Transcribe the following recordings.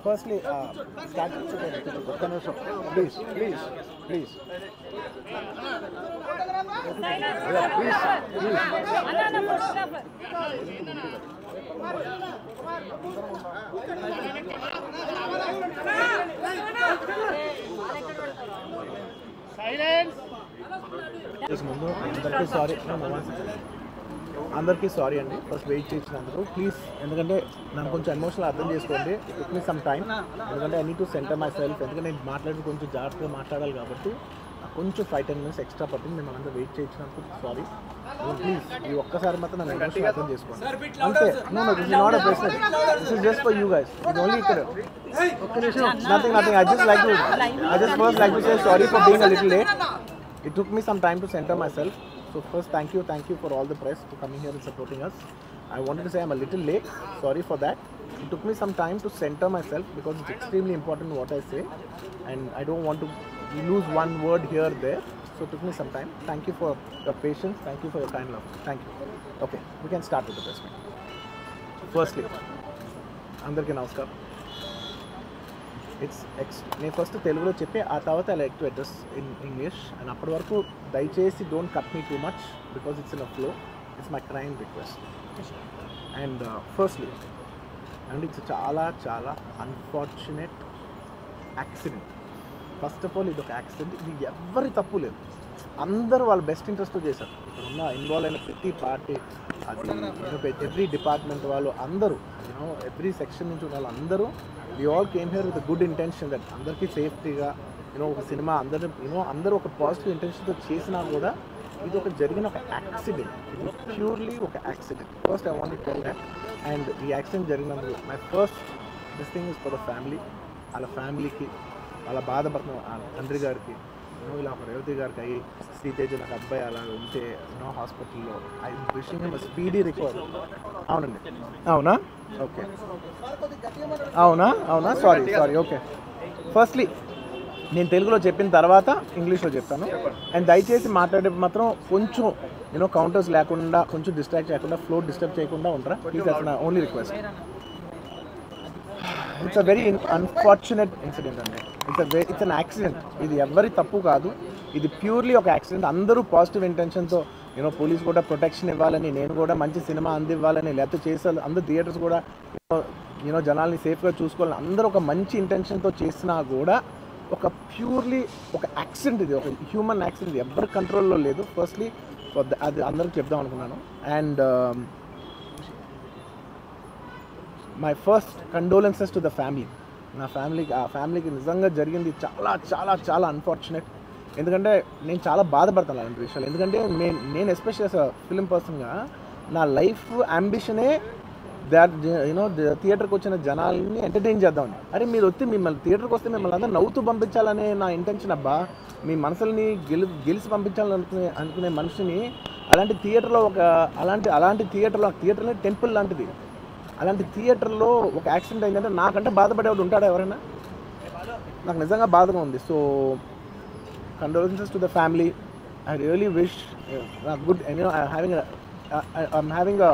Firstly, start please. అందరికీ sorry అండి first wait చేసినందుకు ప్లీజ్, ఎందుకంటే నన్ను కొంచెం ఎమోషనల్ అర్థం చేసుకోండి. ఇట్ మీ సమ్ టైమ్, ఎందుకంటే I need to centre my self. ఎందుకంటే నేను మాట్లాడి కొంచెం జాగ్రత్తగా మాట్లాడాలి కాబట్టి కొంచెం 5-10 minutes ఎక్స్ట్రా పట్టింది. మేము అందరూ వెయిట్ చేయించినందుకు సారీ. ప్లీజ్ ఈ ఒక్కసారి మాత్రం నన్ను ఎమోషనల్ అర్థం చేసుకోండి అంతే. No this is not a personal, this is just for you guys. ఇది ఓన్లీ ఇక్కడ nothing. I just first like to say sorry for being a little late. It took me some time to center myself. So first, thank you for all the press for coming here and supporting us. I wanted to say I'm a little late. Sorry for that. It took me some time to center myself because it's extremely important what I say, and I don't want to lose one word here there. So it took me some time. Thank you for your patience. Thank you for your kind love. Thank you. Okay, we can start with the press meet. Firstly, andarki namaskaram. నేను first తెలుగులో చెప్పి ఆ తర్వాత I like to address in English. And అప్పటి వరకు దయచేసి don't cut me too much because it's in a flow. It's my kind request. And firstly and it's చాలా unfortunate accident. First of all ఇది ఒక యాక్సిడెంట్. ఇది ఎవరి తప్పు లేదు. అందరూ వాళ్ళ బెస్ట్ ఇంట్రెస్ట్తో చేశారు. ఇక్కడ ఉన్న ఇన్వాల్వ్ అయిన ప్రతి పార్టీ, అది ఎవ్రీ డిపార్ట్మెంట్ వాళ్ళు అందరూ, ఎవ్రీ సెక్షన్ నుంచి ఉన్న వాళ్ళు అందరూ we all came here with a good intention that అందరికీ సేఫ్టీగా ఒక సినిమా అందరూ ఒక పాజిటివ్ ఇంటెన్షన్తో చేసినా కూడా ఇది ఒక జరిగిన ఒక యాక్సిడెంట్. ఇది ప్యూర్లీ ఒక accident. First I want to tell that. And ఈ యాక్సిడెంట్ జరిగినందుకు my first this thing is for the family. వాళ్ళ ఫ్యామిలీకి, వాళ్ళ బాధపడుతున్న తండ్రి గారికి, ఇలా ఒక రేవతి గారికి అయ్యి శ్రీతేజ్ నాకు అబ్బాయి అలా ఉంటే హాస్పిటల్లో I wishing him speedy recovery. అవునండి, అవునా? ఓకే, అవునా సారీ ఓకే. ఫస్ట్లీ నేను తెలుగులో చెప్పిన తర్వాత ఇంగ్లీష్లో చెప్తాను. అండ్ దయచేసి మాట్లాడే మాత్రం కొంచెం కౌంటర్స్ లేకుండా, కొంచెం డిస్ట్రాక్ట్ చేయకుండా, ఫ్లో డిస్టర్బ్ చేయకుండా ఉంటారా please. That's my only request. It's a very unfortunate incident అండి. It's an accident. ఇది ఎవరి తప్పు కాదు. ఇది ప్యూర్లీ ఒక యాక్సిడెంట్. అందరూ పాజిటివ్ ఇంటెన్షన్తో పోలీస్ కూడా ప్రొటెక్షన్ ఇవ్వాలని, నేను కూడా మంచి సినిమా అందివ్వాలని, లేకపోతే చేసాను అందరూ థియేటర్స్ కూడా జనాల్ని సేఫ్గా చూసుకోవాలని అందరూ ఒక మంచి ఇంటెన్షన్తో చేసినా కూడా ఒక ప్యూర్లీ ఒక యాక్సిడెంట్. ఇది ఒక హ్యూమన్ యాక్సిడెంట్. ఎవరి కంట్రోల్లో లేదు. ఫస్ట్లీ అది అందరికి చెప్దాం అనుకున్నాను. And my first condolences to the family. నా ఫ్యామిలీకి నిజంగా జరిగింది చాలా అన్ఫార్చునేట్. ఎందుకంటే నేను చాలా బాధపడతాను అలాంటి విషయాలు. ఎందుకంటే నేను ఎస్పెషల్లీ యాజ్ అ ఫిలిం పర్సన్గా నా లైఫ్ అంబిషనే థియేటర్కి వచ్చిన జనాల్ని ఎంటర్టైన్ చేద్దామని. అరే మీరు మిమ్మల్ని థియేటర్కి వస్తే మిమ్మల్ని అందరూ నవ్వుతూ పంపించాలనే నా ఇంటెన్షన్ అబ్బా. మీ మనసుల్ని గెలిచి పంపించాలనుకునే మనిషిని అలాంటి థియేటర్లో అలాంటి థియేటర్లో టెంపుల్ లాంటిది, అలాంటి థియేటర్లో ఒక యాక్సిడెంట్ అయిందంటే నాకంటే బాధపడేవాడు ఉంటాడా ఎవరైనా? నాకు నిజంగా బాధగా ఉంది. So condolences to the family. I really wish good, and I'm having a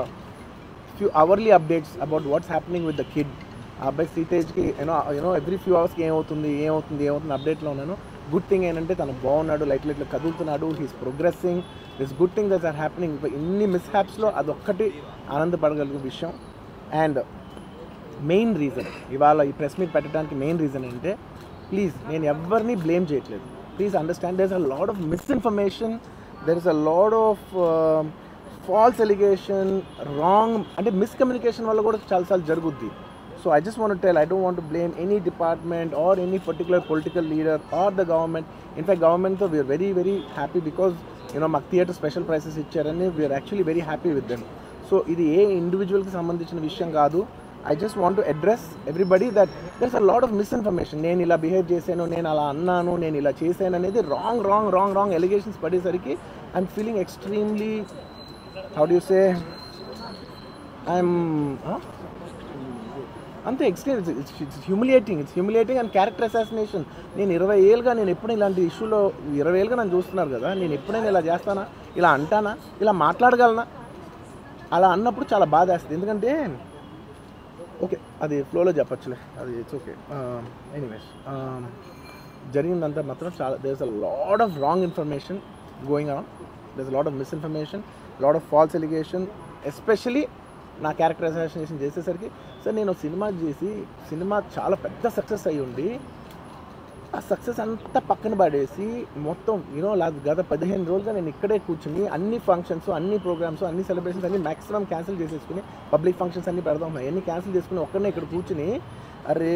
few hourly updates about what's happening with the kid. Abhay Sitej ki every few hours ki ఏమవుతుంది అప్డేట్లో ఉన్నాను. గుడ్ థింగ్ ఏంటంటే తను బాగున్నాడు, light కదులుతున్నాడు, he's progressing. This good thing that's are happening. ఇన్ని మిస్హ్యాప్స్లో అదొక్కటి ఆనందపడగలిగే విషయం. అండ్ మెయిన్ రీజన్ ఇవాళ ఈ ప్రెస్ మీట్ పెట్టడానికి మెయిన్ రీజన్ ఏంటంటే, ప్లీజ్ నేను ఎవరిని బ్లేమ్ చేయట్లేదు. Please understand, there's a lot of misinformation, there is a lot of false allegation, wrong and miscommunication valla kuda chaala jaruguddi. So I just want to tell, I don't want to blame any department or any particular political leader or the government. In fact, government though we are very happy because maku theatre special prices ichcharani, we are actually very happy with them. So idi A individual ki sambandhinchina vishayam kaadu. I just want to address everybody that there's a lot of misinformation. నేను ఇలా behave చేశాను, నేను అలా అన్నాను, నేను ఇలా చేశాను అనేది రాంగ్ ఎలిగేషన్స్ పడేసరికి I'm feeling extremely, how do you say, అంతే extreme. It's humiliating and character assassination. నేను 20 ఏళ్ళుగా నేను ఎప్పుడైనా ఇలాంటి ఇష్యూలో 20 ఏళ్ళుగా నన్ను చూస్తున్నారు కదా, నేను ఎప్పుడైనా ఇలా చేస్తానా, ఇలా అంటానా, ఇలా మాట్లాడగలనా? అలా అన్నప్పుడు చాలా బాధ వేస్తుంది. ఎందుకంటే ఓకే అది ఫ్లోలో చెప్పచ్చులే, అది ఇట్స్ ఓకే. ఎనీవేస్ జరిగిందంతా మాత్రం చాలా there is a lot of wrong information going on, there is lot of misinformation, lot of false allegation, especially నా క్యారెక్టర్ అసాసినేషన్ చేసేసరికి. సార్ నేను సినిమా చేసి సినిమా చాలా పెద్ద సక్సెస్ అయ్యి ఉండి ఆ సక్సెస్ అంతా పక్కన పడేసి మొత్తం గత 15 రోజులుగా నేను ఇక్కడే కూర్చుని అన్ని ఫంక్షన్స్, అన్ని ప్రోగ్రామ్స్, అన్ని సెలబ్రేషన్స్ అన్ని మ్యాక్సిమం క్యాన్సిల్ చేసేసుకుని, పబ్లిక్ ఫంక్షన్స్ అన్ని పెడదాం అన్నీ క్యాన్సిల్ చేసుకుని ఒక్కడనే ఇక్కడ కూర్చుని, అరే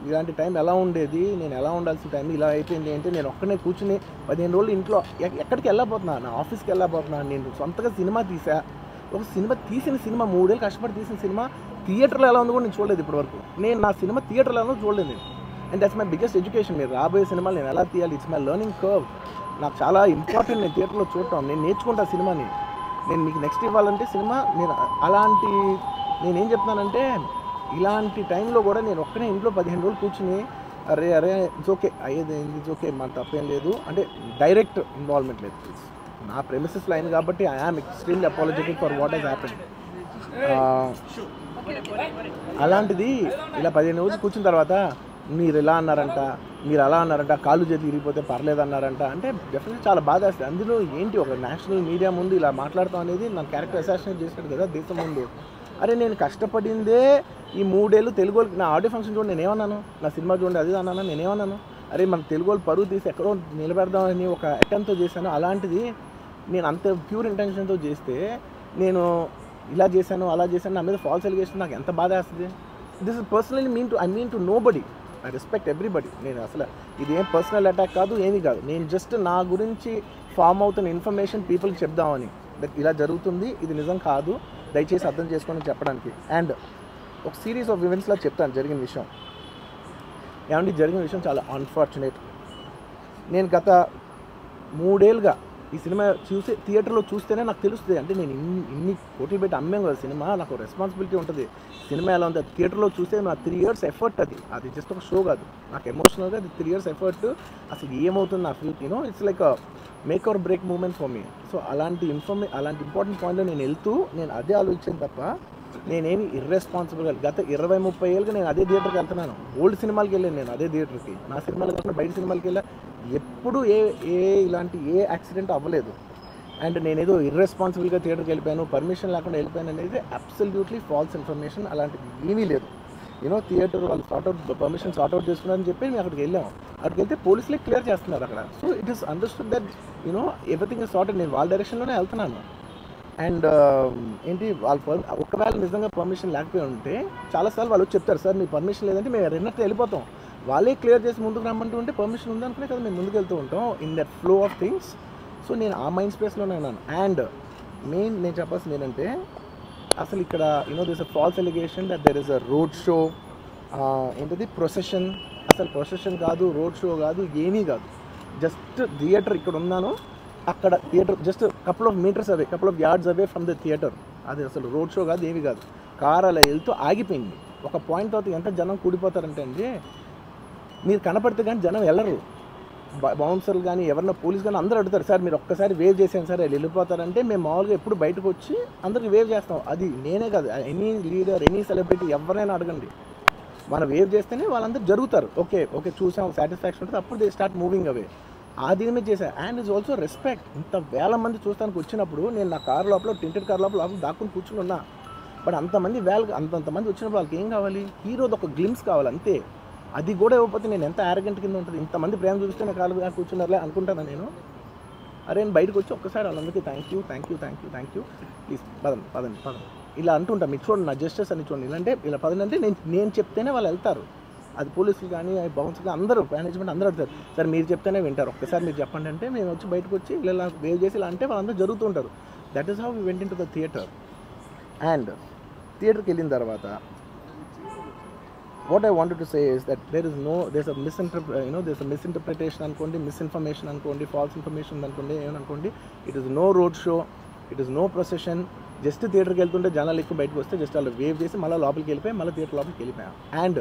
ఇలాంటి టైం ఎలా ఉండేది, నేను ఎలా ఉండాల్సిన టైం ఇలా అయిపోయింది అంటే నేను ఒక్కడనే కూర్చుని 15 రోజులు ఇంట్లో ఎక్కడికి వెళ్ళబోతున్నా, నా ఆఫీస్కి వెళ్ళబోతున్నా, నేను సొంతగా సినిమా తీసా. ఒక సినిమా తీసిన సినిమా 3 ఏళ్ళు కష్టపడి తీసిన సినిమా థియేటర్లో ఎలా ఉందో కూడా నేను చూడలేదు ఇప్పటివరకు. నేను నా సినిమా థియేటర్లో ఎలా ఉందో చూడలేదు నేను. And that's my biggest education. మీరు రాబోయే సినిమాలు నేను ఎలా తీయాలి, ఇట్స్ మై లెర్నింగ్ కర్వ్. నాకు చాలా ఇంపార్టెంట్ నేను థియేటర్లో చూడటం. నేను నేర్చుకుంటా సినిమాని. నేను మీకు నెక్స్ట్ ఇవ్వాలంటే సినిమా నేను అలాంటి, నేనేం చెప్తున్నానంటే ఇలాంటి టైంలో కూడా నేను ఒక్కనే ఇంట్లో 15 రోజులు కూర్చుని అరే ఇట్స్ ఓకే అయ్యేది ఇట్స్ ఓకే, మన తప్పేం లేదు అంటే డైరెక్ట్ ఇన్వాల్వ్మెంట్ లేదు. నా ప్రెమిసెస్లో అయింది కాబట్టి I am extremely apologetic for what has happened. అలాంటిది ఇలా 15 రోజులు కూర్చున్న తర్వాత మీరు ఇలా అన్నారంట, మీరు అలా అన్నారంట, కాళ్ళు చేతి విరిగిపోతే పర్లేదు అన్నారంట అంటే డెఫినెట్లీ చాలా బాధ వేస్తుంది. అందులో ఏంటి ఒక నేషనల్ మీడియా ముందు ఇలా మాట్లాడతాం అనేది నా క్యారెక్టర్ అసాసినేట్ చేశాడు కదా దేశం ముందు. అరే నేను కష్టపడిందే ఈ 3 ఏళ్ళు తెలుగు నా ఆడియో ఫంక్షన్ చూడండి నేనేమన్నాను, నా సినిమా చూడండి అది అన్నాను, నేనేమన్నాను, అరే మన తెలుగు వాళ్ళు పరువు తీసి ఎక్కడో నిలబెడదామని ఒక అటెంప్ట్తో చేశాను. అలాంటిది నేను అంత ప్యూర్ ఇంటెన్షన్తో చేస్తే నేను ఇలా చేశాను అలా చేశాను, నా మీద ఫాల్స్ ఎలిగేషన్ నాకు ఎంత బాధ వేస్తుంది. This is personally I mean to nobody, I respect everybody. నేను అసలు ఇది ఏం పర్సనల్ అటాక్ కాదు, ఏమీ కాదు. నేను జస్ట్ నా గురించి ఫామ్ అవుతున్న ఇన్ఫర్మేషన్ పీపుల్కి చెప్దామని, దట్ ఇలా జరుగుతుంది, ఇది నిజం కాదు, దయచేసి అర్థం చేసుకొని చెప్పడానికి. అండ్ ఒక సిరీస్ ఆఫ్ ఈవెంట్స్లో చెప్తాను జరిగిన విషయం. ఏమంటే జరిగిన విషయం చాలా అన్ఫార్చునేట్. నేను గత 3 ఏళ్ళుగా ఈ సినిమా థియేటర్లో చూస్తేనే నాకు తెలుస్తుంది. అంటే నేను ఇన్ని కోట్లు పెట్టి అమ్మాం కదా సినిమా, నాకు రెస్పాన్సిబిలిటీ ఉంటుంది. సినిమా ఎలా ఉంది థియేటర్లో చూస్తే నా 3 years ఎఫర్ట్, అది జస్ట్ ఒక షో కాదు, నాకు ఎమోషనల్గా అది 3 years ఎఫర్ట్. అసలు ఏమవుతుంది నా feel it's like make or break moment for me. So అలాంటి ఇంపార్టెంట్ పాయింట్లో నేను వెళ్తూ నేను అదే ఆలోచించాను తప్ప నేనేమి ఇర్రెస్పాన్సిబుల్గా గత 20-30 ఏళ్ళుగా నేను అదే థియేటర్కి వెళ్తున్నాను. ఓల్డ్ సినిమాలకి వెళ్ళాను నేను అదే థియేటర్కి, నా సినిమాలు కాకుండా బయట సినిమాలకి వెళ్ళా. ఎప్పుడు ఇలాంటి యాక్సిడెంట్ అవ్వలేదు. అండ్ నేనేదో ఇర్రెస్పాన్సిబుల్గా థియేటర్కి వెళ్ళిపోయాను, పర్మిషన్ లేకుండా వెళ్ళిపోయాను అనేది అబ్సల్యూట్లీ ఫాల్స్ ఇన్ఫర్మేషన్. అలాంటిది ఏమీ లేదు. థియేటర్ వాళ్ళు పర్మిషన్ సార్ట్అవుట్ చేసుకున్నారని చెప్పి మేము అక్కడికి వెళ్ళాము. అక్కడికి వెళ్తే పోలీసులే క్లియర్ చేస్తున్నారు అక్కడ. So it is understood that everything is sorted. నేను వాళ్ళ డైరెక్షన్లోనే వెళ్తున్నాను. అండ్ ఏంటి వాళ్ళు ఒకవేళ నిజంగా పర్మిషన్ లేకపోయి ఉంటే చాలాసార్లు వాళ్ళు చెప్తారు, సార్ మీ పర్మిషన్ లేదంటే మేము రెండట్టు వెళ్ళిపోతాం. వాళ్ళే క్లియర్ చేసి ముందుకు రమ్మంటూ ఉంటే పర్మిషన్ ఉందనుకునే కదా మేము ముందుకు వెళ్తూ ఉంటాం in that flow of things. So నేను ఆ మైండ్ స్పేస్లోనే ఉన్నాను. అండ్ నేను చెప్పాల్సింది ఏంటంటే అసలు ఇక్కడ this a false allegation that there is a road show, ఏంటది ప్రొసెషన్. అసలు ప్రొసెషన్ కాదు, రోడ్ షో కాదు, ఏమీ కాదు. జస్ట్ థియేటర్ ఇక్కడ ఉన్నాను, అక్కడ theatre just couple of metres away, couple of yards away from the theatre. అది అసలు రోడ్ షో కాదు, ఏమీ కాదు. కార్ అలా వెళ్తూ ఆగిపోయింది. ఒక పాయింట్ తర్వాత ఎంత జనం కూడిపోతారంటే అండి, మీరు కనపడితే కానీ జనం వెళ్ళరు. బౌన్సర్లు కానీ ఎవరన్నా పోలీస్ కానీ అందరూ అడుగుతారు, సార్ మీరు ఒక్కసారి వేవ్ చేసాను సార్ వాళ్ళు వెళ్ళిపోతారంటే మేము మామూలుగా ఎప్పుడు బయటకు వచ్చి అందరికి వేవ్ చేస్తాం. అది నేనే కాదు, ఎనీ లీడర్ ఎనీ సెలబ్రిటీ ఎవరైనా అడగండి, మనం వేవ్ చేస్తేనే వాళ్ళందరూ జరుగుతారు. ఓకే చూసాం సాటిస్ఫాక్షన్ ఉంటుంది, అప్పుడు దే స్టార్ట్ మూవింగ్ అవే. ఆ దీని చేశాను. And is also respect. ఇంత వేల మంది చూస్తానికి వచ్చినప్పుడు నేను నా కార్ లోపల టింటెడ్ కార్ లోపల దాక్కుని కూర్చుని ఉన్నా. బట్ అంతమంది అంతమంది వచ్చినప్పుడు వాళ్ళకి ఏం కావాలి, హీరోది ఒక గ్లిమ్స్ కావాలి అంతే. అది కూడా ఇవ్వకపోతే నేను ఎంత యారగెంట్ కింద ఉంటుంది. ఇంతమంది ప్రేమ చూపిస్తే నా కాలు కూర్చున్నారులే అనుకుంటాను నేను. అరే నేను బయటకు వచ్చి ఒక్కసారి వాళ్ళందరికీ థ్యాంక్ యూ ప్లీజ్ పదండి ఇలా అంటుంటా. మీరు చూడండి నా జస్టిస్ అని చూడండి, ఇలాంటే ఇలా పదండి అంటే నేను చెప్తేనే వాళ్ళు వెళ్తారు. అది పోలీసులు కానీ బౌన్సర్ కానీ అందరూ మేనేజ్మెంట్ అందరూ అడుగుతారు, సార్ మీరు చెప్తేనే వింటారు, ఒక్కసారి మీరు చెప్పండి అంటే మేము వచ్చి బయటకు వచ్చి ఇలా వేవ్ చేసి ఇలా అంటే వాళ్ళందరూ జరుగుతుంటారు. That is how we went into the theatre. And థియేటర్కి వెళ్ళిన తర్వాత what I wanted to say is that there's a misinterpretation అనుకోండి, మిస్ఇన్ఫర్మేషన్ అనుకోండి, ఫాల్స్ ఇన్ఫర్మేషన్ అనుకోండి, ఏమనుకోండి. It is no road show, it is no procession, just థియేటర్కి వెళ్తుంటే జనాలు ఎక్కువ బయటకు వస్తే జస్ట్ వాళ్ళు వేవ్ చేసి మళ్ళీ లోపలికి వెళ్ళిపోయి మళ్ళీ థియేటర్ లోపలికి వెళ్ళిపోయాం. అండ్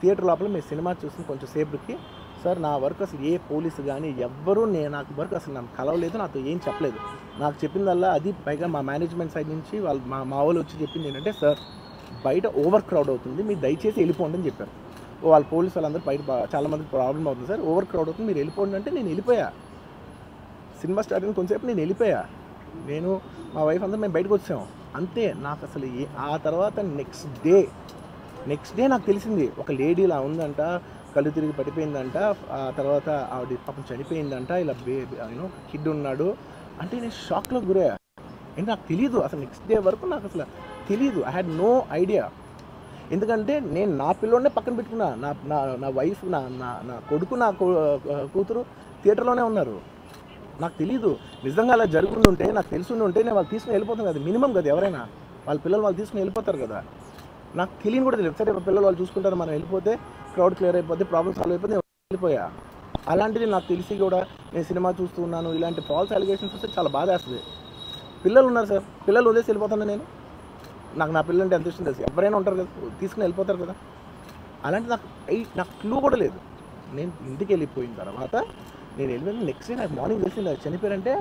థియేటర్ లోపల మీ సినిమా చూసిన కొంచెం సేపటికి సార్ నా వర్క్ అసలు ఏ పోలీసు కానీ ఎవ్వరూ నాకు వర్క్ అసలు నాకు కలవలేదు, నాతో ఏం చెప్పలేదు. నాకు చెప్పిందల్లా అది పైగా మా మేనేజ్మెంట్ సైడ్ నుంచి వాళ్ళు మా వాళ్ళు వచ్చి చెప్పింది ఏంటంటే సార్ బయట ఓవర్ క్రౌడ్ అవుతుంది, మీరు దయచేసి వెళ్ళిపోండి అని చెప్పారు. వాళ్ళ పోలీసు వాళ్ళందరూ బయట చాలామంది ప్రాబ్లం అవుతుంది సార్, ఓవర్ క్రౌడ్ అవుతుంది, మీరు వెళ్ళిపోండి అంటే నేను వెళ్ళిపోయా. సినిమా స్టార్ట్ అయిన కొంచెంసేపు నేను వెళ్ళిపోయా. నేను మా వైఫ్ అందరూ మేము బయటకు వచ్చాము అంతే. నాకు అసలు ఆ తర్వాత నెక్స్ట్ డే నాకు తెలిసింది ఒక లేడీ ఇలా ఉందంట, కళ్ళు తిరిగి పడిపోయిందంట, ఆ తర్వాత ఆవిడ పాపం చనిపోయిందంట, ఇలా కిడ్ ఉన్నాడు అంటే నేను షాక్లో గురయ్యా. అంటే నాకు తెలియదు అసలు నెక్స్ట్ డే వరకు నాకు అసలు తెలియదు. I had no idea. ఎందుకంటే నేను నా పిల్లోనే పక్కన పెట్టుకున్నా, నా వైఫ్ నా కొడుకు నా కూతురు థియేటర్లోనే ఉన్నారు. నాకు తెలీదు. నిజంగా అలా జరుగుతుంటే నాకు తెలుసుంటే నేను వాళ్ళు తీసుకుని వెళ్ళిపోతాను కదా, మినిమం కదా, ఎవరైనా వాళ్ళ పిల్లలు వాళ్ళు తీసుకుని వెళ్ళిపోతారు కదా. నాకు తెలియని కూడా తెలియదు. సరే పిల్లలు వాళ్ళు చూసుకుంటారు, మనం వెళ్ళిపోతే క్రౌడ్ క్లియర్ అయిపోతే ప్రాబ్లమ్ సాల్వ్ అయిపోతే నేను వెళ్ళిపోయా. అలాంటిది నాకు తెలిసి కూడా నేను సినిమా చూస్తున్నాను, ఇలాంటి ఫాల్స్ అలిగేషన్స్ వస్తే చాలా బాధ వేస్తుంది. పిల్లలు ఉన్నారు సార్, పిల్లలు వదిలేసి వెళ్ళిపోతాను నేను. నా పిల్లలు అంటే ఎంత ఇష్టం తెలుసు, ఎవరైనా ఉంటారు కదా, తీసుకుని వెళ్ళిపోతారు కదా. అలాంటి నాకు క్లూ కూడా లేదు. నేను ఇంటికి వెళ్ళిపోయిన తర్వాత నేను వెళ్ళిపోయిన నెక్స్ట్ డే నాకు మార్నింగ్ తెలిసి చనిపోయారంటే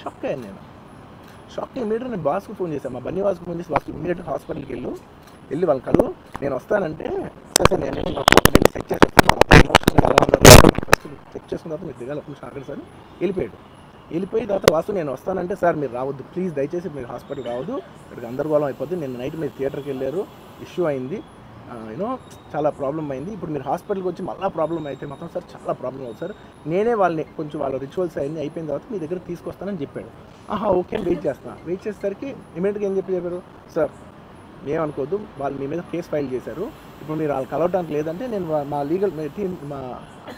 షాక్ అయ్యాను నేను. షాక్ ఇమీడియట్గా నేను బాస్కు ఫోన్ చేశాను, మా బన్నీ బాస్కు ఫోన్ చేసి బాస్కు ఇమీడియట్గా హాస్పిటల్కి వెళ్ళి వాళ్ళ కలు నేను వస్తానంటే సార్ నేను వెళ్ళి చెక్ చేసేస్తాను, ఫస్ట్ చెక్ చేసుకున్న తర్వాత మీరు దిగాలి కొంచెం ఆగండి సార్. వెళ్ళిపోయిన తర్వాత వాసు నేను వస్తానంటే సార్ మీరు రావద్దు ప్లీజ్, దయచేసి మీరు హాస్పిటల్కి రావద్దు, ఇక్కడికి గందరగోళం అయిపోద్ది, నేను నైట్ మీరు థియేటర్కి వెళ్ళారు, ఇష్యూ అయింది, చాలా ప్రాబ్లం అయింది, ఇప్పుడు మీరు హాస్పిటల్కి వచ్చి మళ్ళీ ప్రాబ్లం అయితే మాత్రం సార్ చాలా ప్రాబ్లం అవుతుంది సార్, నేనే వాళ్ళని కొంచెం వాళ్ళ రిచువల్స్ అన్నీ అయిపోయిన తర్వాత మీ దగ్గర తీసుకొస్తానని చెప్పాడు. ఓకే వెయిట్ చేసేసరికి ఇమీడియట్గా ఏం చెప్పారు సార్ ఏమనుకోవద్దు, వాళ్ళు మీ మీద కేసు ఫైల్ చేశారు, ఇప్పుడు మీరు వాళ్ళు కలవడానికి లేదంటే నేను మా లీగల్ టీం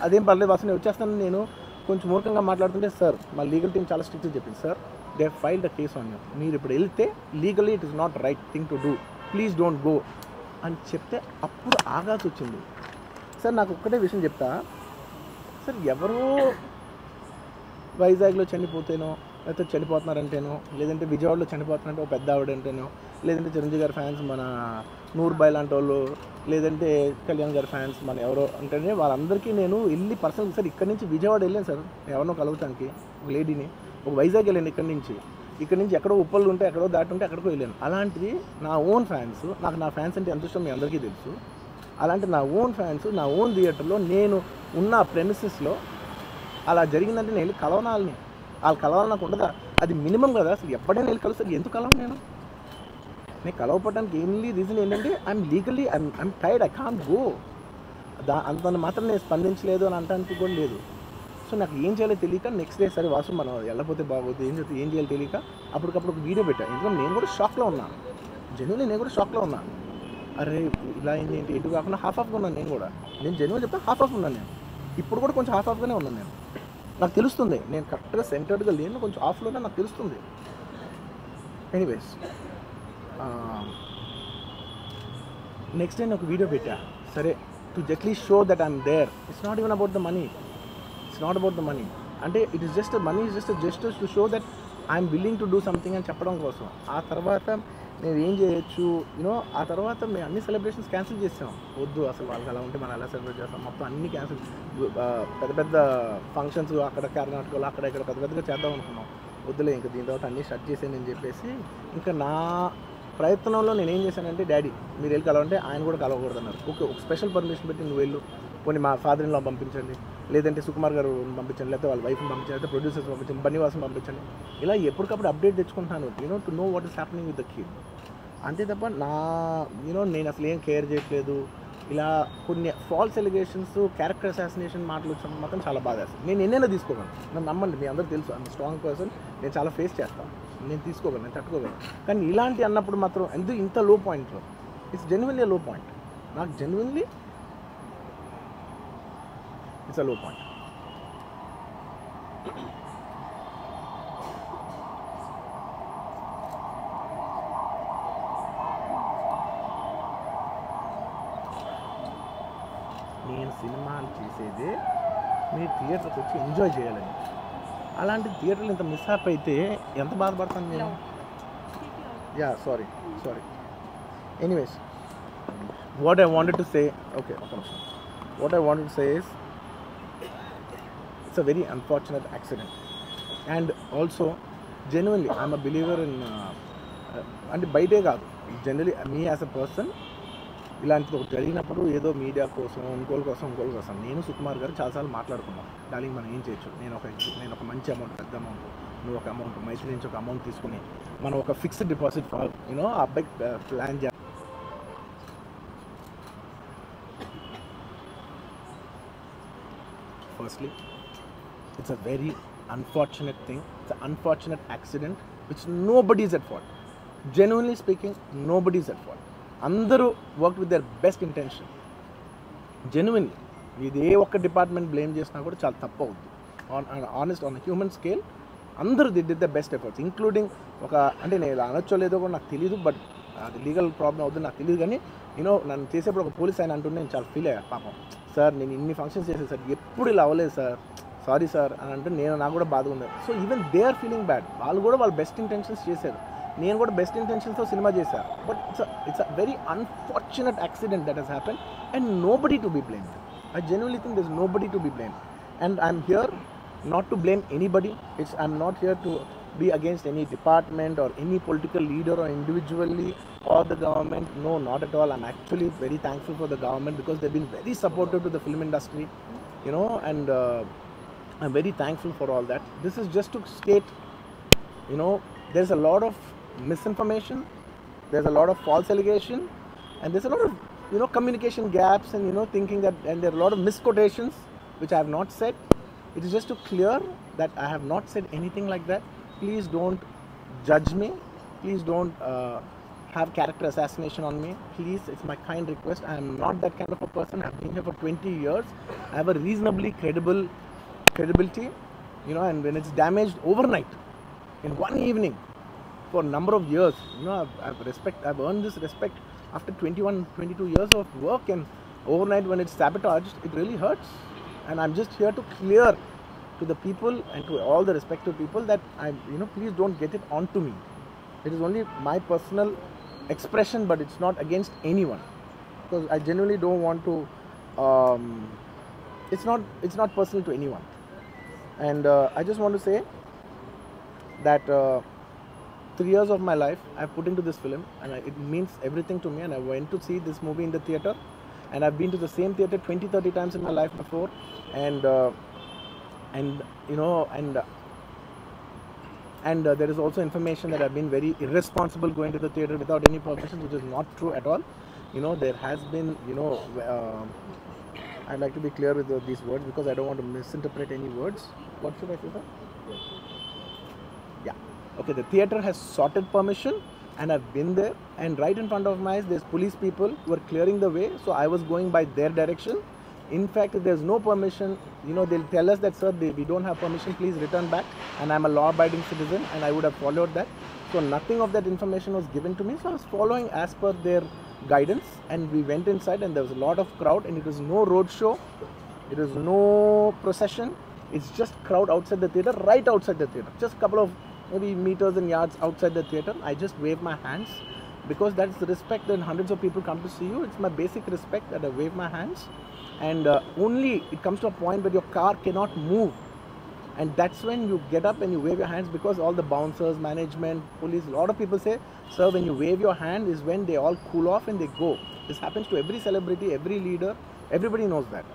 అదేం పర్లేదు వాసు నేను వచ్చేస్తాను. నేను కొంచెం మూర్ఖంగా మాట్లాడుతుంటే సార్ మా లీగల్ టీం చాలా స్ట్రిక్ట్గా చెప్పింది sir they file the case on you, మీరు ఇప్పుడు వెళ్తే legally it is not right thing to do, please don't go అని చెప్తే అప్పుడు ఆగాల్సి వచ్చింది. సార్ నాకు ఒక్కటే విషయం చెప్తా సార్, ఎవరో వైజాగ్లో చనిపోతేనో లేకపోతే చనిపోతున్నారంటేనో లేదంటే విజయవాడలో చనిపోతున్నారంటే ఒక పెద్ద ఆవిడంటేనో లేదంటే చిరంజీవి గారి ఫ్యాన్స్ మన నూర్బాయ్ లాంటి వాళ్ళు లేదంటే కళ్యాణ్ గారి ఫ్యాన్స్ మన ఎవరో అంటేనే వాళ్ళందరికీ నేను వెళ్ళి పర్సనల్ సార్ ఇక్కడి నుంచి విజయవాడ వెళ్ళాను సార్ ఎవరినో కలుగుతానికి, ఒక లేడీని, ఒక వైజాగ్ వెళ్ళాను ఇక్కడి నుంచి ఎక్కడో ఉప్పలు ఉంటే ఎక్కడో దాటుంటే ఎక్కడికో వెళ్ళాను. అలాంటిది నా ఓన్ ఫ్యాన్స్, నాకు నా ఫ్యాన్స్ అంటే ఎంత ఇష్టం మీ అందరికీ తెలుసు, అలాంటి నా ఓన్ ఫ్యాన్స్ నా ఓన్ థియేటర్లో నేను ఉన్న ప్రెమిసెస్లో అలా జరిగిందంటే నేను వెళ్ళి కలవనాలని, వాళ్ళు కలవాలి నాకు ఉండదా, అది మినిమం కదా. అసలు ఎప్పుడైనా వెళ్ళి కలుస్తారు, ఎందుకు కలవను నేను కలవపడడానికి ఏంటి రీజన్ ఏంటంటే I'm legally I'm tired, I can't go. అంత మాత్రం నేను స్పందించలేదు అని అంటానికి కూడా లేదు. సో నాకు ఏం చేయాలో తెలియక నెక్స్ట్ డే సరే వాసు మనం వెళ్ళకపోతే బాగోదు, ఏం చేయాలో తెలియక అప్పటికప్పుడు ఒక వీడియో పెట్టాను. ఎందుకంటే నేను కూడా షాక్లో ఉన్నాను, జెన్యున్లీ నేను కూడా షాక్లో ఉన్నాను. అరే ఇలా అయింది ఏంటి, ఎటు కాకుండా హాఫ్గా ఉన్నాను నేను జెన్యున్ చెప్తే హాఫ్ ఉన్నాను నేను, ఇప్పుడు కూడా కొంచెం హాఫ్గానే ఉన్నాను నేను. నాకు తెలుస్తుంది నేను కరెక్ట్గా సెంటర్డ్గా లేను, కొంచెం ఆఫ్లోనే నాకు తెలుస్తుంది. ఎనీవేస్ నెక్స్ట్ డే నేను ఒక వీడియో పెట్టా సరే to at least show that I'm there, it's not even about the money, అంటే it is just money is just to show that I'm willing to do something అని చెప్పడం కోసం. ఆ తర్వాత మేము ఏం చేయొచ్చు ఆ తర్వాత మేము అన్ని సెలబ్రేషన్స్ క్యాన్సిల్ చేసాం. వద్దు అసలు వాళ్ళకి అలా ఉంటే మనం ఎలా సెలబ్రేట్ చేస్తాం, మొత్తం అన్ని క్యాన్సిల్, పెద్ద ఫంక్షన్స్ అక్కడ కర్ణాటకలో అక్కడ ఇక్కడ పెద్దగా చేద్దాం అనుకున్నాం. వద్దులే ఇంకా దీని తర్వాత అన్నీ షట్ చేసానని చెప్పేసి ఇంకా నా ప్రయత్నంలో నేను ఏం చేశానంటే డాడీ మీరు వెళ్ళి కలవంటే ఆయన కూడా కలవకూడదు అన్నారు. ఓకే ఒక స్పెషల్ పర్మిషన్ పెట్టి నువ్వు వెళ్ళు, కొన్ని మా ఫాదర్ ఇన్ లా పంపించండి, లేదంటే సుకుమార్ గారు పంపించండి, లేకపోతే వాళ్ళ వైఫ్ని పంపించండి, లేకపోతే ప్రొడ్యూసర్స్ పంపించండి, బన్నీవాసం పంపించండి, ఇలా ఎప్పటికప్పుడు అప్డేట్ తెచ్చుకుంటున్నాను to know what is happening with the kid. అంతే తప్ప నేను అసలు ఏం కేర్ చేయట్లేదు. ఇలా కొన్ని ఫాల్స్ ఎలిగేషన్స్ క్యారెక్టర్ అసాసినేషన్ మాటలు వచ్చినప్పుడు మాత్రం చాలా బాధ వేస్తుంది. నేను ఎన్నైనా తీసుకోగలను, నన్ను నమ్మండి, మీ అందరూ తెలుసు ఐఎమ్ స్ట్రాంగ్ పర్సన్, నేను చాలా ఫేస్ చేస్తాను, నేను తీసుకోగలను, నేను తట్టుకోగలను. కానీ ఇలాంటి అన్నప్పుడు మాత్రం ఇంత లో పాయింట్లో ఇట్స్ జెన్యున్లీ లో పాయింట్, నాకు జెన్యున్లీ ఇట్స్ అ లో పాయింట్. నేను సినిమాలు చేసేదే మీరు థియేటర్కి వచ్చి ఎంజాయ్ చేయాలని, అలాంటి థియేటర్లు ఇంత మిస్అప్ అయితే ఎంత బాధపడతాను నేను. Yeah, sorry. Anyways, what I wanted to say, okay, what I wanted to say is, it's a very unfortunate accident. And also, genuinely, I'm a believer in, అంటే బయటే కాదు, generally me as a person ఇలాంటిది ఒకటి జరిగినప్పుడు ఏదో media కోసం ఇంకోళ్ళ కోసం నేను సుకుమార్ గారు చాలాసార్లు మాట్లాడుకున్నాం, డార్లింగ్ మనం ఏం చేయొచ్చు, నేను ఒక మంచి అమౌంట్, పెద్ద అమౌంట్, నువ్వు ఒక అమౌంట్, మైత్రి నుంచి ఒక అమౌంట్ తీసుకుని మనం ఒక ఫిక్స్డ్ డిపాజిట్ యూనో ఆ అబ్బాయి ప్లాన్ చేయాలి. Firstly, it's a very unfortunate thing. It's an unfortunate accident which nobody is at fault. Genuinely speaking, nobody is at fault. అందరూ work with their best intention. Genuinely ఇది ఏ ఒక్క department blame చేసినా కూడా చాలా తప్పు అవుతుంది. ఆనెస్ట్ ఆన్ హ్యూమన్ స్కేల్ అందరూ the the best efforts, including ఒక, అంటే నేను ఇలా అనొచ్చో లేదో కూడా నాకు తెలియదు, బట్ అది లీగల్ ప్రాబ్లం అవుతుంది నాకు తెలియదు. కానీ యూనో నన్ను చేసేప్పుడు ఒక పోలీస్ ఆయన అంటుంటే నేను చాలా ఫీల్ అయ్యా, పాపం సార్ నేను ఇన్ని ఫంక్షన్స్ చేశాను సార్, ఎప్పుడు ఇలా అవ్వలేదు సార్, సారీ సార్ అని అంటే నాకు కూడా బాధ ఉంది. So even they are feeling bad. వాళ్ళు కూడా వాళ్ళ బెస్ట్ ఇంటెన్షన్స్ చేశారు, నేను కూడా బెస్ట్ ఇంటెన్షన్స్తో సినిమా చేశాను. But it's a very unfortunate accident that has happen and nobody to be blamed. I genuinely think there's nobody to be blamed, and I'm here not to blame anybody. I'm not here to be against any department or any political leader or individually or the government. No, not at all. I'm actually very thankful for the government because they've been very supportive to the film industry, you know, and I'm very thankful for all that. This is just to state, you know, there's a lot of misinformation, there's a lot of false allegation, and there's a lot of, you know, communication gaps and, you know, thinking that, and there are a lot of misquotations which I have not said. It is just to clear that I have not said anything like that. Please don't judge me. Please don't have character assassination on me. Please, it's my kind request. I am not that kind of a person. I have been here for 20 years. I have a reasonably credibility, you know, and when it's damaged overnight in one evening for a number of years, you know, I've earned this respect after 22 years of work, and overnight when it's sabotaged, it really hurts. And I'm just here to clear to the people and to all the respective people that you know, please don't get it onto me. It is only my personal expression, but it's not against anyone, because I genuinely don't want to, it's not personal to anyone. And I just want to say that 3 years of my life I've put into this film, and it means everything to me. And I went to see this movie in the theatre, and I've been to the same theatre 20-30 times in my life before, and you know, and there is also information that I've been very irresponsible going to the theatre without any permission, which is not true at all. You know, there has been, you know, I'd like to be clear with these words because I don't want to misinterpret any words. What should I say, sir? Yeah. Okay, the theatre has sorted permission, and I've been there, and right in front of my eyes there's police people who are clearing the way, so I was going by their direction. In fact, if there's no permission, you know, they'll tell us that, sir, we don't have permission, please return back, and I'm a law-abiding citizen, and I would have followed that. So nothing of that information was given to me, so I was following as per their guidance, and we went inside, and there was a lot of crowd, and it was no road show, it was no procession, it's just crowd outside the theatre, right outside the theatre, just a couple of maybe meters and yards outside the theatre. I just wave my hands because that's the respect that hundreds of people come to see you. It's my basic respect that I wave my hands, and only it comes to a point where your car cannot move, and that's when you get up and you wave your hands, because all the bouncers, management, police, a lot of people say, sir, when you wave your hand is when they all cool off and they go. This happens to every celebrity, every leader, everybody knows that.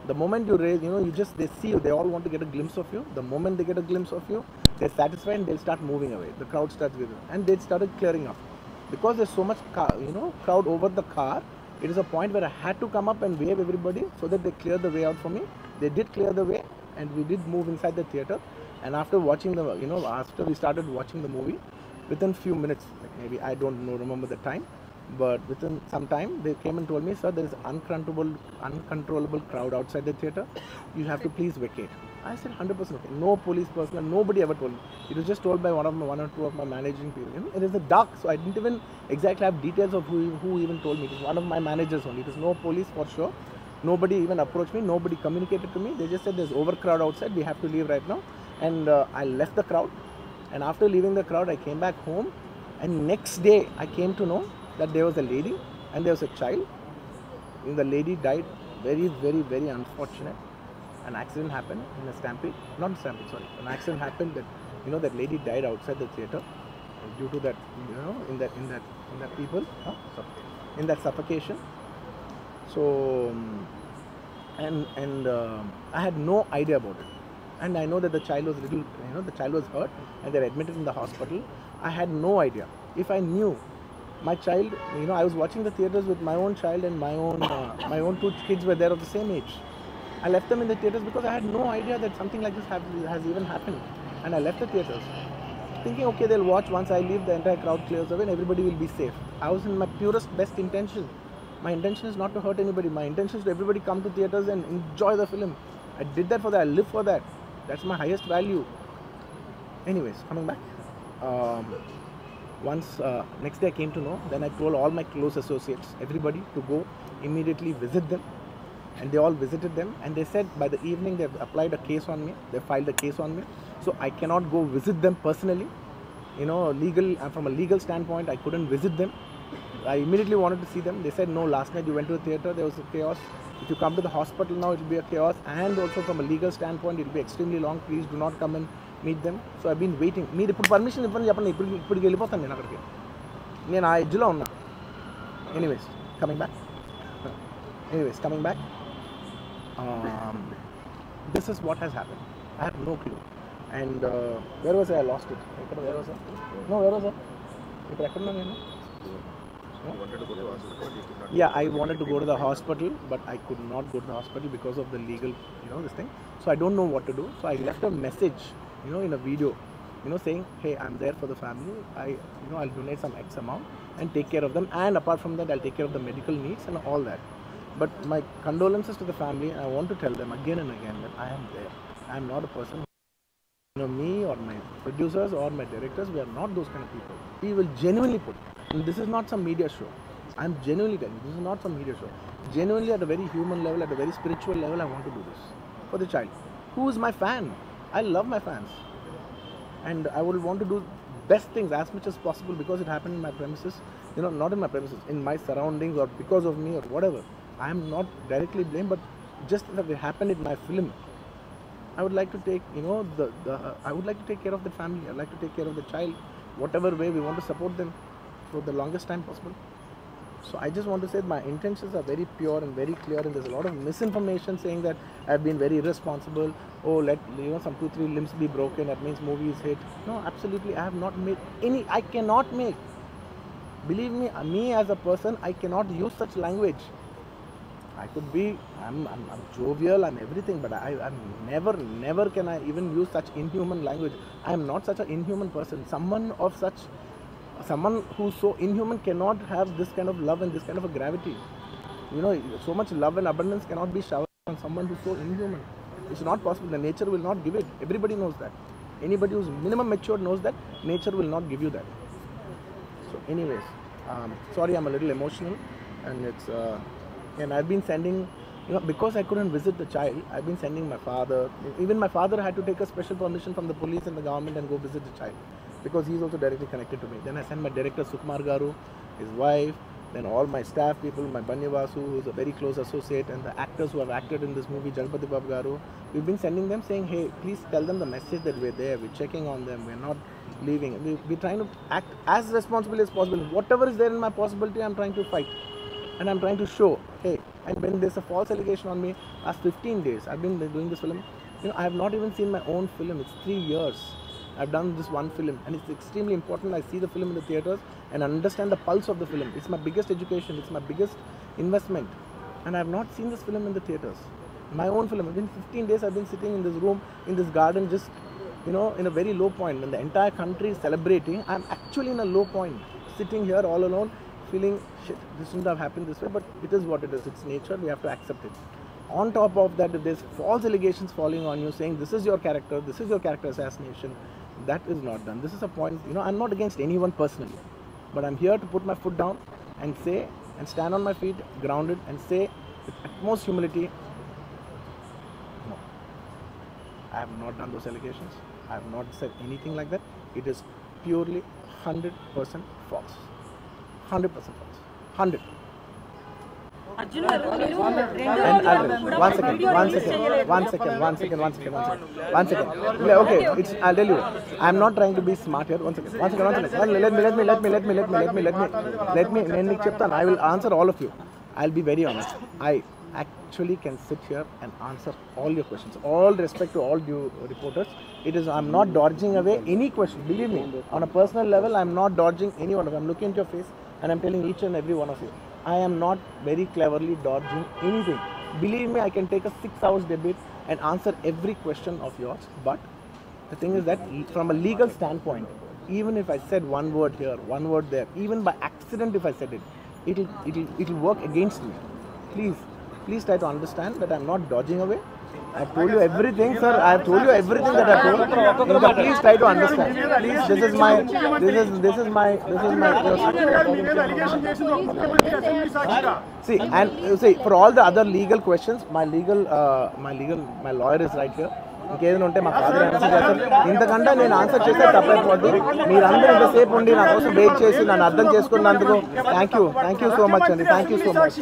The moment you raise, you know, they see you, they all want to get a glimpse of you. The moment they get a glimpse of you, they're satisfied and they'll start moving away. The crowd starts with them, and they started clearing up. Because there's so much crowd over the car, it is a point where I had to come up and wave everybody so that they clear the way out for me. They did clear the way, and we did move inside the theatre. And after watching after we started watching the movie, within few minutes, like maybe I don't know, remember the time, but within some time they came and told me, sir, there is uncontrollable crowd outside the theatre, you have to please vacate. I said 100% okay. No police personnel, nobody ever told me. It was just told by one or two of my managing people. You know, it is a dark, so I didn't even exactly have details of who even told me. It was one of my managers only. It was no police for sure. Nobody even approached me. Nobody communicated to me. They just said there's overcrowd outside. We have to leave right now. And I left the crowd. And after leaving the crowd, I came back home. And next day, I came to know that there was a lady and there was a child. And the lady died very, very, very unfortunate. An accident happened in a stampede, not stampede, sorry. An accident happened that, that lady died outside the theater due to that, in that people, in that suffocation. So, I had no idea about it. And I know that the child was the child was hurt and they're admitted in the hospital. I had no idea. If I knew my child, I was watching the theaters with my own child and my own two kids were there of the same age. I left them in the theaters because I had no idea that something like this has even happened. And I left the theaters thinking, okay, they'll watch. Once I leave, the entire crowd clears away and everybody will be safe. I was in my purest, best intention. My intention is not to hurt anybody. My intention is to everybody come to theaters and enjoy the film. I did that for that. I live for that. That's my highest value. Anyways, coming back. Next day I came to know, then I told all my close associates, everybody, to go immediately visit them. And they all visited them, and they said by the evening they've applied a case on me. They filed a case on me, so I cannot go visit them personally. From a legal standpoint, I couldn't visit them. I immediately wanted to see them. They said, no, last night you went to the theater, there was a chaos. If you come to the hospital now, it will be a chaos. And also from a legal standpoint, it will be extremely long. Please do not come and meet them. So I've been waiting. మీరు ఇప్పుడు permission ఇవ్వండి చెప్పండి, ఇప్పుడు వెళ్ళిపోతాను నేను అక్కడికి. నేను ఆ ఎడ్జ్లో ఉన్నా. Anyways, coming back. This is what has happened. I have no clue. And where was I? I lost it. Where was I? No, where was I? Yeah, I wanted to go to the hospital, but I could not go to the hospital because of the legal, this thing. So I don't know what to do. So I left a message, in a video, saying, hey, I'm there for the family. I'll donate some X amount and take care of them. And apart from that, I'll take care of the medical needs and all that. But my condolences to the family. I want to tell them again and again that I am there. I am not a person. Me or my producers or my directors, we are not those kind of people. We will genuinely put. And this is not some media show. I am genuinely telling you, this is not some media show. Genuinely, at a very human level, at a very spiritual level, I want to do this for the child. Who is my fan? I love my fans. And I would want to do best things as much as possible because it happened in my premises. Not in my premises, in my surroundings or because of me or whatever. I am not directly blamed, but just that it happened in my film. I would like to take, I would like to take care of the family. I'd like to take care of the child. Whatever way we want to support them for the longest time possible. So I just want to say that my intentions are very pure and very clear, and there's a lot of misinformation saying that I've been very irresponsible. Oh, let some 2-3 limbs be broken, that means movie is hit. No, absolutely, I have not made any. I cannot make. Believe me as a person, I cannot use such language. I could be, I'm jovial, I'm everything, but I'm never can I even use such inhuman language. I am not such an inhuman person. Someone who's so inhuman cannot have this kind of love and this kind of a gravity. So much love and abundance cannot be showered on someone who's so inhuman. It's not possible. The nature will not give it. Everybody knows that. Anybody who's minimum matured knows that nature will not give you that. So anyways, sorry, I'm a little emotional, and it's and I've been sending, because I couldn't visit the child, I've been sending my father. Even my father had to take a special permission from the police and the government and go visit the child, because he's also directly connected to me. Then I sent my director Sukumar Garu, his wife, then all my staff people, my Banyawasu, who's a very close associate, and the actors who have acted in this movie, Jalpati Babu Garu. We've been sending them saying, hey, please tell them the message that we're there, we're checking on them, we're not leaving. We're trying to act as responsibly as possible. Whatever is there in my possibility, I'm trying to fight. And I'm trying to show, hey, and when there's a false allegation on me, last 15 days, I've been doing this film. I have not even seen my own film. It's 3 years. I've done this one film, and it's extremely important. I see the film in the theaters and understand the pulse of the film. It's my biggest education. It's my biggest investment. And I have not seen this film in the theaters. My own film. Within 15 days, I've been sitting in this room, in this garden, just, in a very low point. When the entire country is celebrating, I'm actually in a low point, sitting here all alone, feeling, shit, this shouldn't have happened this way, but it is what it is. It's nature. We have to accept it. On top of that, if there's false allegations falling on you, saying this is your character assassination, that is not done. This is a point, I'm not against anyone personally, but I'm here to put my foot down and say, and stand on my feet, grounded, and say with utmost humility, no, I have not done those allegations. I have not said anything like that. It is purely 100% false. 100% false. 100. Arjun గారు మీరు one second. Okay, I'll tell you. I'm not trying to be smart here. One second. Let me. I will answer all of you. I'll be very honest. I actually can sit here and answer all your questions. All respect to all due reporters. I'm not dodging away any question. Believe me, on a personal level, I'm not dodging any one of them. I'm looking into your face and I'm telling each and every one of you. I am not very cleverly dodging anything. Believe me, I can take a 6 hours debate and answer every question of yours. But the thing is that from a legal standpoint, even if I said one word here, one word there, even by accident if I said it, it'll work against me. Please try to understand that I'm not dodging away. I've told you everything, sir. I've told you everything that I've told. Inka, please try to understand. Please, this is my. See, for all the other legal questions, my lawyer is right here. ఇంకేదైనా ఉంటే మా father answer చేస్తారు. ఇంతకంటే నేను answer చేస్తే తప్పైపోద్ది. మీరందరూ ఇంతసేపు ఉండి నా కోసం వెయిట్ చేసి నన్ను అర్థం చేసుకున్నందుకు థ్యాంక్ యూ సో మచ్ అండి. Thank you so much.